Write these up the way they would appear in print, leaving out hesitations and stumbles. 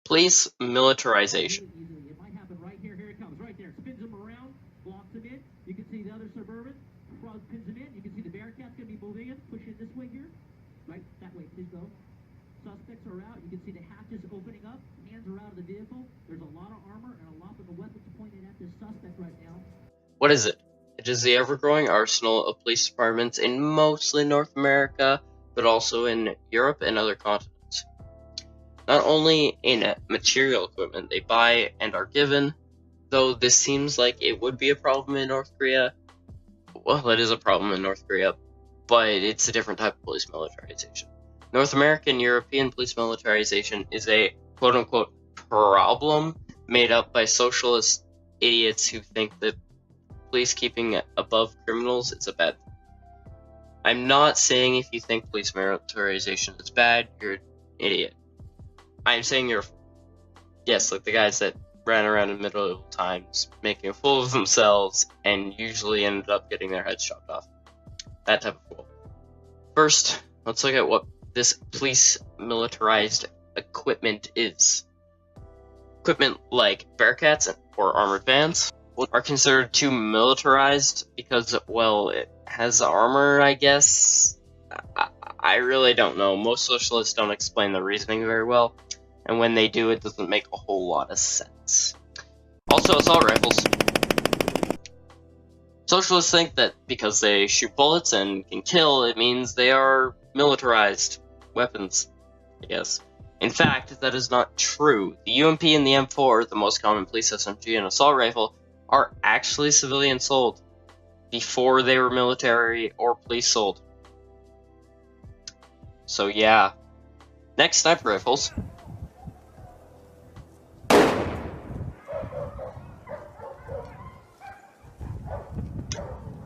Police militarization. It might happen right here. Here it comes, right there. Spins him around, blocks him in. You can see the other Suburban, pins him in. You can see the Bearcat's going to be moving in, pushing this way here. Right, that way, please go. Suspects are out. You can see the hatches opening up. Hands are out of the vehicle. There's a lot of armor and a lot of the weapons pointed at this suspect right now. What is it? It is the ever-growing arsenal of police departments in mostly North America, but also in Europe and other continents. Not only in material equipment they buy and are given, though this seems like it would be a problem in North Korea. Well, it is a problem in North Korea, but it's a different type of police militarization. North American European police militarization is a quote-unquote problem made up by socialist idiots who think that police keeping above criminals is a bad thing. I'm not saying if you think police militarization is bad, you're an idiot. I'm saying yes, like the guys that ran around in medieval times making a fool of themselves and usually ended up getting their heads chopped off. That type of fool. First, let's look at what this police militarized equipment is. Equipment like Bearcats or armored vans are considered too militarized because, well, it has armor, I guess. I really don't know. Most socialists don't explain the reasoning very well, and when they do, it doesn't make a whole lot of sense. Also, assault rifles. Socialists think that because they shoot bullets and can kill, it means they are militarized weapons, I guess. In fact, that is not true. The UMP and the M4, the most common police SMG and assault rifle, are actually civilian sold before they were military or police sold. So yeah. Next, sniper rifles.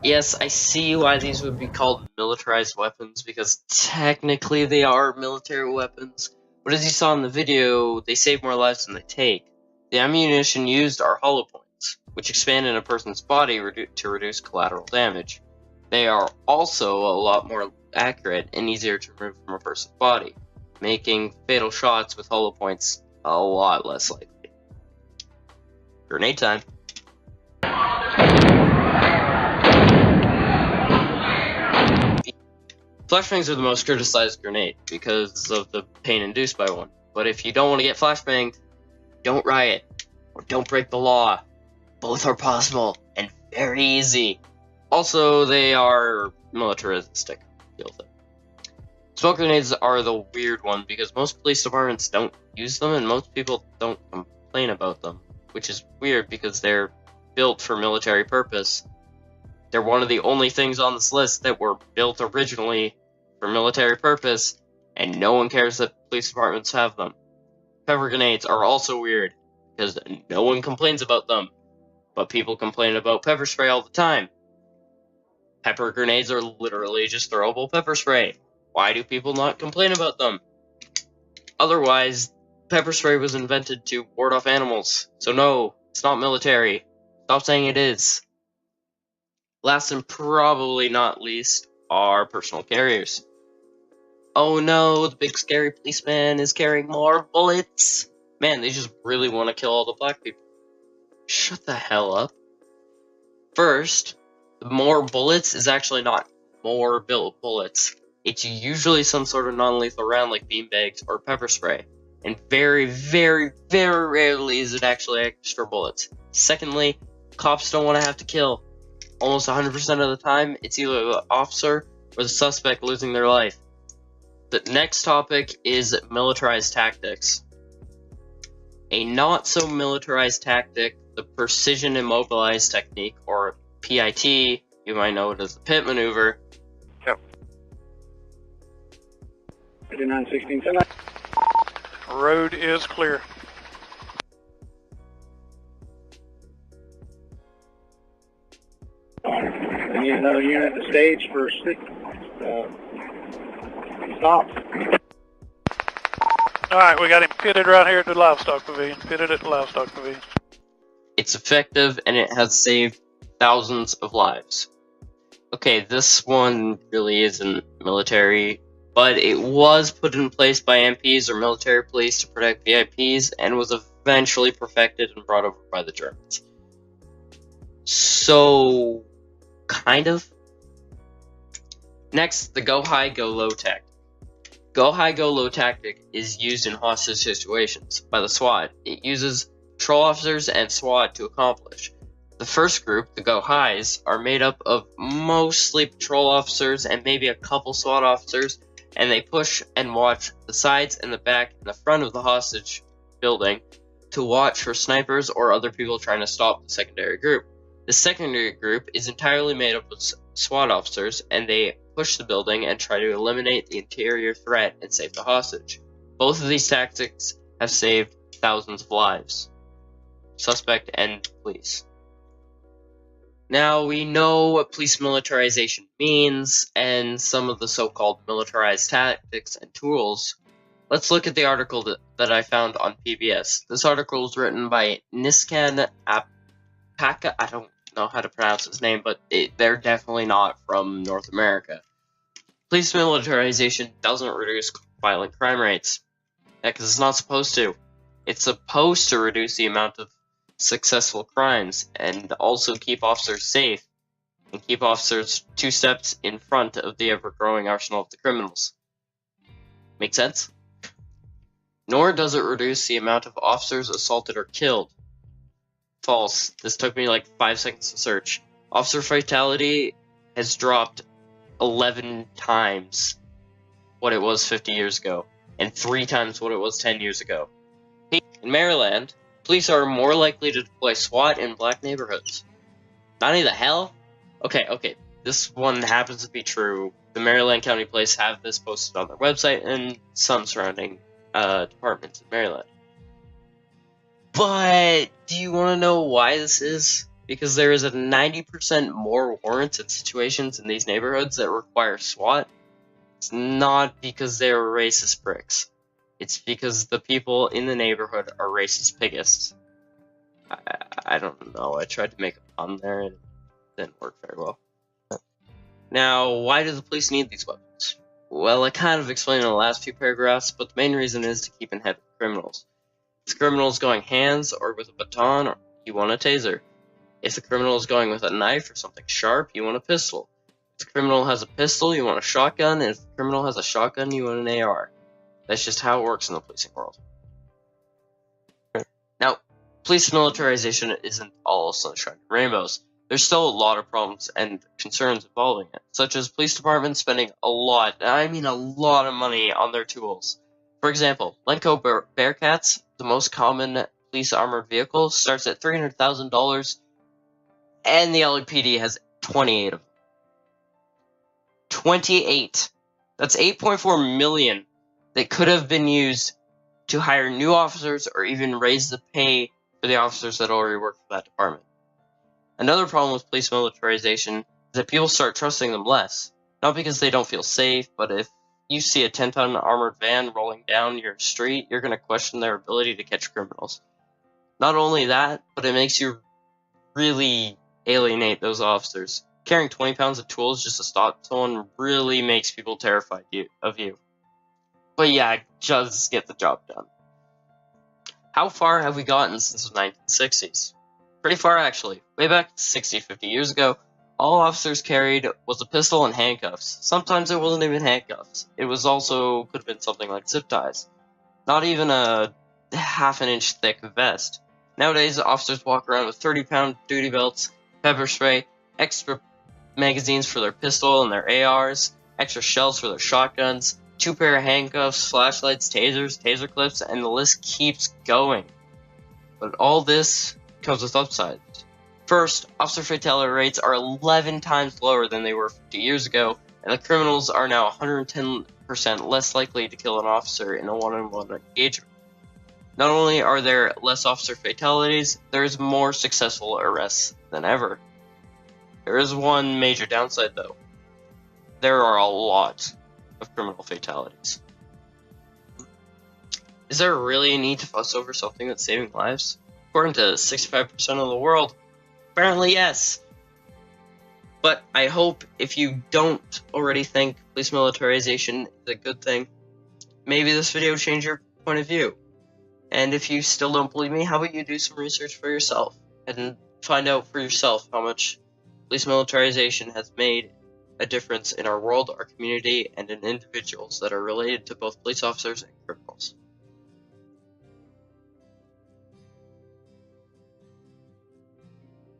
Yes, I see why these would be called militarized weapons, because technically they are military weapons. But as you saw in the video, they save more lives than they take. The ammunition used are hollow points, which expand in a person's body to reduce collateral damage. They are also a lot more accurate and easier to remove from a person's body, making fatal shots with hollow points a lot less likely. Grenade time. Flashbangs are the most criticized grenade because of the pain induced by one. But if you don't want to get flashbanged, don't riot or don't break the law. Both are possible and very easy. Also, they are militaristic. Deal with it. Smoke grenades are the weird one because most police departments don't use them and most people don't complain about them, which is weird because they're built for military purpose. They're one of the only things on this list that were built originally for military purpose, and no one cares that police departments have them. Pepper grenades are also weird, because no one complains about them, but people complain about pepper spray all the time. Pepper grenades are literally just throwable pepper spray. Why do people not complain about them? Otherwise, pepper spray was invented to ward off animals, so no, it's not military. Stop saying it is. Last and probably not least are personal carriers. Oh no, the big scary policeman is carrying more bullets. Man, they just really want to kill all the black people. Shut the hell up. First, more bullets is actually not more bullets. It's usually some sort of non-lethal round like beanbags or pepper spray. And very, very, very rarely is it actually extra bullets. Secondly, cops don't want to have to kill. Almost 100% of the time, it's either the officer or the suspect losing their life. The next topic is militarized tactics. A not so militarized tactic, the precision immobilized technique, or PIT, you might know it as the pit maneuver. Yep. 5916. Road is clear. I need another unit at the stage for stops. Alright, we got him pitted right here at the livestock pavilion. Pitted at the livestock pavilion. It's effective and it has saved thousands of lives. Okay, this one really isn't military, but it was put in place by MPs or military police to protect VIPs and was eventually perfected and brought over by the Germans. So, kind of. Next, the go high, go low tactic. Go high, go low tactic is used in hostage situations by the SWAT. It uses patrol officers and SWAT to accomplish. The first group, the go highs, are made up of mostly patrol officers and maybe a couple SWAT officers, and they push and watch the sides and the back and the front of the hostage building to watch for snipers or other people trying to stop the secondary group. The secondary group is entirely made up of SWAT officers, and they push the building and try to eliminate the interior threat and save the hostage. Both of these tactics have saved thousands of lives. Suspect and police. Now we know what police militarization means and some of the so-called militarized tactics and tools. Let's look at the article that I found on PBS. This article was written by Niskan Apaka. I don't know how to pronounce his name, but they're definitely not from North America. Police militarization doesn't reduce violent crime rates. Because it's not supposed to. It's supposed to reduce the amount of successful crimes and also keep officers safe and keep officers 2 steps in front of the ever-growing arsenal of the criminals. Make sense? Nor does it reduce the amount of officers assaulted or killed. False. This took me like 5 seconds to search. Officer fatality has dropped 11 times what it was 50 years ago, and 3 times what it was 10 years ago. In Maryland, police are more likely to deploy SWAT in black neighborhoods. Not the hell? Okay, this one happens to be true. The Maryland County Police have this posted on their website and some surrounding departments in Maryland. But do you want to know why this is? Because there is a 90% more warrants and situations in these neighborhoods that require SWAT. It's not because they're racist pricks. It's because the people in the neighborhood are racist pigists. I don't know. I tried to make a pun there and it didn't work very well. Now, why do the police need these weapons? Well, I kind of explained in the last few paragraphs, but the main reason is to keep in head with criminals. If the criminal is going hands or with a baton, or you want a taser. If the criminal is going with a knife or something sharp, you want a pistol. If the criminal has a pistol, you want a shotgun, and if the criminal has a shotgun, you want an AR. That's just how it works in the policing world. Now, police militarization isn't all sunshine and rainbows. There's still a lot of problems and concerns involving it, such as police departments spending a lot of money on their tools. For example, Lenco Bearcats, the most common police armored vehicle, starts at $300,000, and the LAPD has 28 of them. 28! That's $8.4 million that could have been used to hire new officers or even raise the pay for the officers that already work for that department. Another problem with police militarization is that people start trusting them less. Not because they don't feel safe, but if you see a 10-ton armored van rolling down your street, you're going to question their ability to catch criminals. Not only that, but it makes you really alienate those officers. Carrying 20 pounds of tools just to stop someone really makes people terrified of you. But yeah, just get the job done. How far have we gotten since the 1960s? Pretty far, actually. Way back 60, 50 years ago, all officers carried was a pistol and handcuffs. Sometimes it wasn't even handcuffs. It was also, could have been something like zip ties. Not even a half-an-inch thick vest. Nowadays, officers walk around with 30-pound duty belts, pepper spray, extra magazines for their pistol and their ARs, extra shells for their shotguns, 2 pair of handcuffs, flashlights, tasers, taser clips, and the list keeps going. But all this comes with upsides. First, officer fatality rates are 11 times lower than they were 50 years ago, and the criminals are now 110% less likely to kill an officer in a one-on-one engagement. Not only are there less officer fatalities, there is more successful arrests than ever. There is one major downside, though. There are a lot of criminal fatalities. Is there really a need to fuss over something that's saving lives? According to 65% of the world, apparently yes. But I hope if you don't already think police militarization is a good thing, maybe this video changed your point of view. And if you still don't believe me, how about you do some research for yourself and find out for yourself how much police militarization has made a difference in our world, our community, and in individuals that are related to both police officers and criminals.